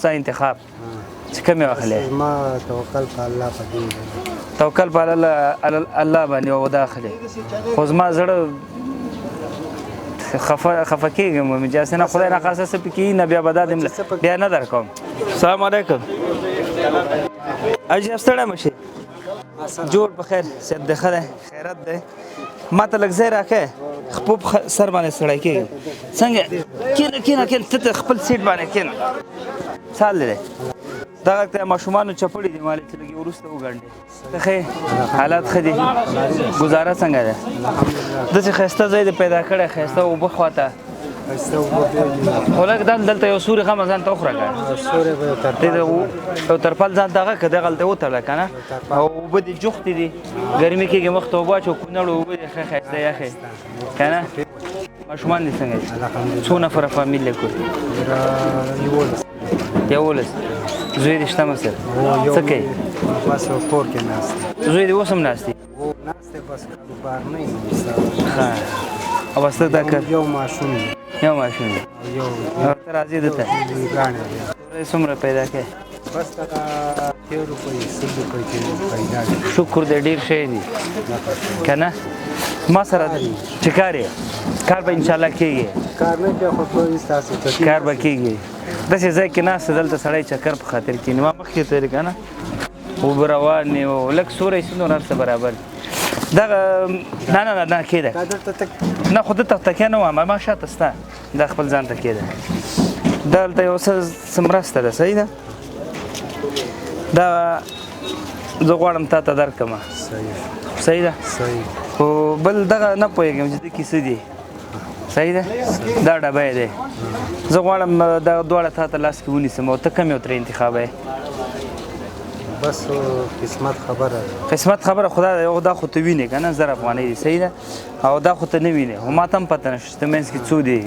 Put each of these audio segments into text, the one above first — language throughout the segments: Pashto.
ستا انتخاب چې کوم یې واخلې ما توکل په الله په دې توکل په الله باندې او دا اخلې خو زما زړه خفه کېږم مجاز نه خدای ناخواسته څه پکې نه بیا به دا بیا نه در کوم السلام علیکم اجي ستړی مه شې جوړ په خیر صحت دی ښه دی خیرت دی ما ته لږ ځای راکړی خپو سر باندې سړی کېږي څنګه کېنه ته خپل سیټ باندې کېنه سال دی دغه ته ماشومانو چپړې دي مالې چې لږې وروسته وګڼډې ته ښې حالات ښه دي ګزاره څنګه ده داسې ښایسته ځای دی پیدا کړی ښایسته اوبه خواته خو لږ دلته یو سوري غمه ځان ته وخوره که یو ترپل ځان ته هغه که دغلته وتړه که نه او اوبه دي جوختې دي ګرمي کېږي مخ ته اوبه اچو کونړ اوبه دي ښه ښایسته یخې که نه ماشومان دي څنګه دي څو نفره فامیل دی کور 11 زوی دې شته مصر څه کوي بس کور کې ناست زوی دې اوس هم ناست دی ناست دی بس کاروبار نه او بس ته دا کار یو ماشوم دی یو ماشوم دی یو ته راځې دلته څومره پیدا کوې بس دغه 10 روپۍ 100 روپۍ کې پیدا کړي شکر دې ډېر شی دی که نه ما سره چې کار یې کار به انشاءالله کېږي کار نه کوي خو کوي ستاسو کار به کېږي داسې ځای کې ناست دلته سړی چکر په خاطر کښېني ما مخکې تېرې که نه اوبه روانې و لږ سوری شي نور هر څه برابر دغه نه کېده نه خو دلته تکیه نه وم ما شاته سته دا خپل ځان ته کېده دلته یو څه مرسته ده صحیح ده دا زه غواړم تا ته درکړمه صحیح ده خو بل دغه نه پوهېږم چې دې کې څه دي صحیح ده دا ډبی دی زه غواړم دا دواړه تا ته لاس کې ونیسم او ته کوم یو ترې انتخاب یې بس قسمت خبره خدا دا خو ته وینې که نه 1000 افغانۍ دي صحیح ده او دا خو ته نه وینې خو ما ته هم پته نشته چې منځ کې څو دي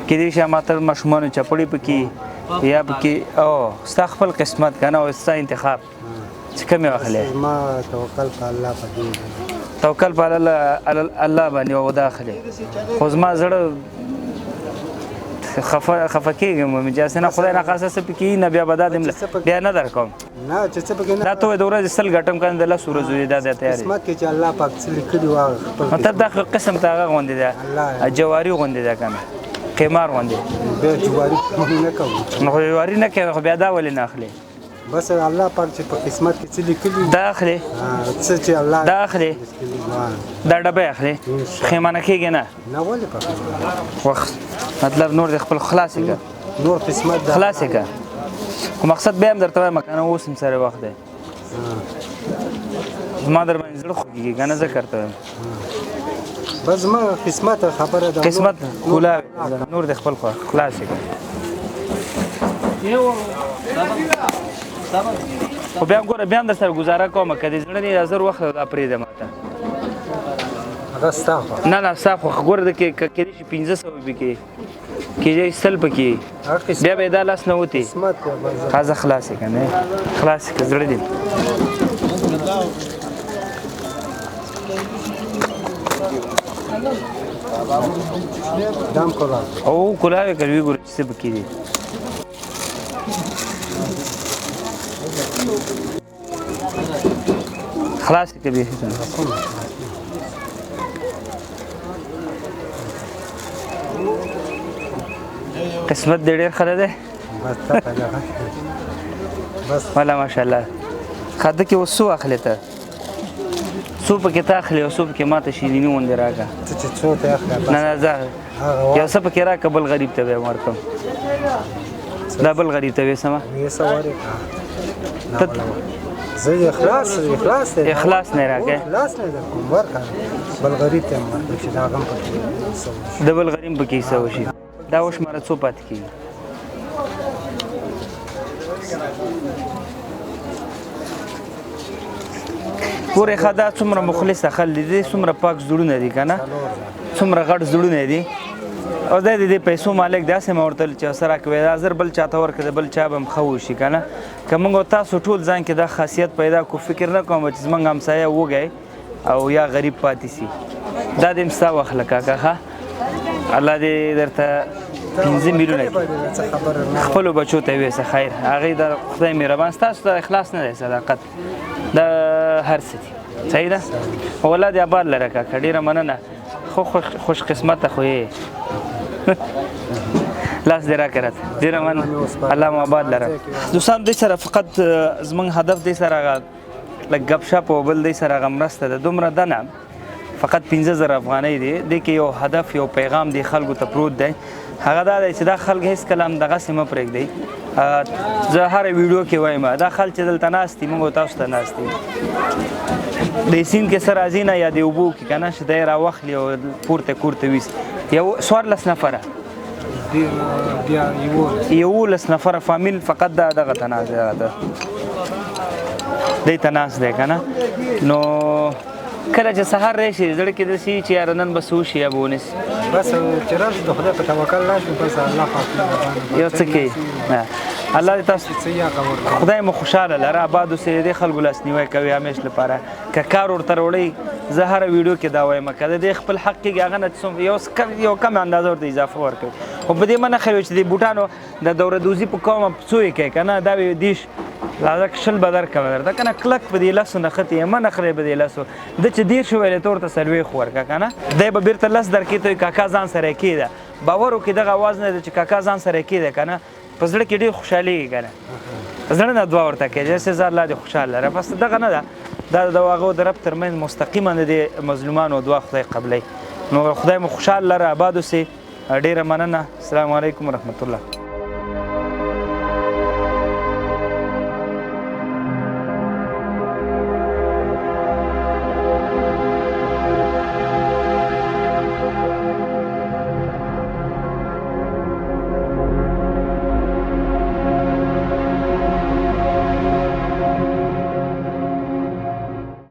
کېدای شي ما ته ماشومانو چپړې پکې یا پکې او ستا خپل قسمت که نه او ستا انتخاب چې کوم یې واخلې ما توکل په الله په دې توکل په الله باندې او دا اخلې خو زما زړه خفه کېږم مجاز نه خدای ناخواسته څه پکې نه بیا به دا بیا نه در کوم نه چې څه پکې نه دا ته وایې د ورځې 100 ګټم که نه د 10 ورځو دي دا دی تیار قسمت کې چې الله پاک څه لیکلي وو هغه خپل مطلب دا قسم ته هغه غوندې ده جواري غوندې ده که نه قیمار غوندې بیا جواري نه کوو نو خو جواري نه کوې خو بیا دا ولې نه اخلې بس الله پاک چې په قسمت کې څه لیکلي دا اخلې څه چې الله دا اخلې دا ډبی اخلې خیمانه کېږي نه ولې پکې وخت مطلب نور د خپل خلاصې که نور قسمت خلاصې که خو مقصد بیا هم درته وایم که نه اوس هم سره وخت دی زما در باندې زړه خوږېږي که نه زه کارته وایم بس زما قسمت خبره ده قسمت کولاوې نور د خپل خلاصې که خو بیا هم ګوره بیا هم در سره ګزاره کوم که د زړه نه دا 1000 وخت دا پرېږده ما ته هغه ستا خوا نه ستا خو ګوره د کېدای شي 1500 پکې کېدای شي 100 پکې بیا به یې دا لاس نه وتې هذا خلاصې که نه خلاصې که زړه دې دام کولاوې او کولاوې که وی ګوره چې څه پکې دي خلاصې که بیخي قسمت دې ډېر ښه دی والا ماشاءالله خاده کې اوس څو اخلې ته څو پکې ته اخلې او څو پکې ما ته شیریني غوندې راکړه نه زه یو څه پکې راکړه بل غریب ته به یې ورکړم دا بل غریب ته به یې سمه زه اخلاص نه راکړې بل غریب ته هم ورکړم چې دا غم پکې د بل غریب پکې څه وشي دا وشماره څو پاتې کېږي ګورې ښه دا څومره مخلص خل دي څومره پاک زړونه دي که نه څومره غټ زړونه دي او دا د دې پیسو مالک داسې ما ورته ویل چې څه راکوې دا زر بل چاته ورکړه د بل چا به هم ښه وشي که نه که موږ او تاسو ټول ځان کې دا خاصیت پیدا کړو فکر نه کوم چې زموږ همسایه وږی او یا غریب پاتې سي دا دې هم ستا واخله کاکا ښه الله دې درته 15 میلیونه څه خبره نه خپلو بچو ته یې ویسه خیر هغې د خدای مهربان ستاسو ته اخلاص نه دی صداقت د هر څه دي صحیح ده اولاد یې آباد لره کاکا ډېره مننه خو خوش قسمته خو یې لاس دې راکړه راته ډېره مننه الله مو آباد لره دوستان دې سره فقط زموږ هدف دې سره هغه لږ ګپ شپ او بل دې سره هغه مرسته ده دومره ده نه فقط 15,000 افغانۍ دی دې کې یو هدف یو پیغام دی خلکو ته پروت دی هغه دا دی چې دا خلک هېڅکله هم دغسې مه پرېږدئ زه هره ویډیو کې وایم دا خلک چې دلته ناست دي موږ تاسو ته ناست دي د سیند کې څه راځي نه یا د اوبو کې که نه چې دی راواخلي او پورته کورته ویسي یو 14 نفره بیا 11 نفره فامیل فقط دغه ته ناست دی دی ته ناست دی که نه نو کله چې سهار راشي زړه کې داسې چې یاره نن به څه وشي یا به ونیسي بس چې راشي د خدای په توکل راشي بس الله پاک یو څه کوي الله دې تاسو څه یا خبر خدای مو خوشحاله لره آباد اوسئ د خلکو لاسنیوی کوي همیش لپاره که کار ورته راوړئ زه هره ویډیو کې دا وایم که د دې خپل حق کېږي هغه نه یو کم اندازه ورته اضافه ورکوي خو په دې مه نښه وي چې د بوټانو د دوره دوزي په کومه څو یې کوي که نه دا به دیش لازک شل به درکوه درته که نه کلک به دې لسو نښتې یې مه نخرې به دې لسو ده چې 10 ویلې ته ورته 40 ورکړه که نه دی به بېرته لس درکې ته وي کاکا ځان سره یې کېده باور وکړي دغه اواز نه دی چې کاکا ځان سره یې کېده که نه په زړه کې ډېر خوشحالېږي که نه زړه نه دعا ورته کوي چې زه الله دې خوشحال لره بس دغه نه ده دا د هغو د رب تر منځ مستقیما د دې مظلومانو دعا خدای قبلوي نو خدای مو خوشحال لره آباد اوسئ ډېره مننه السلام علیکم ورحمت الله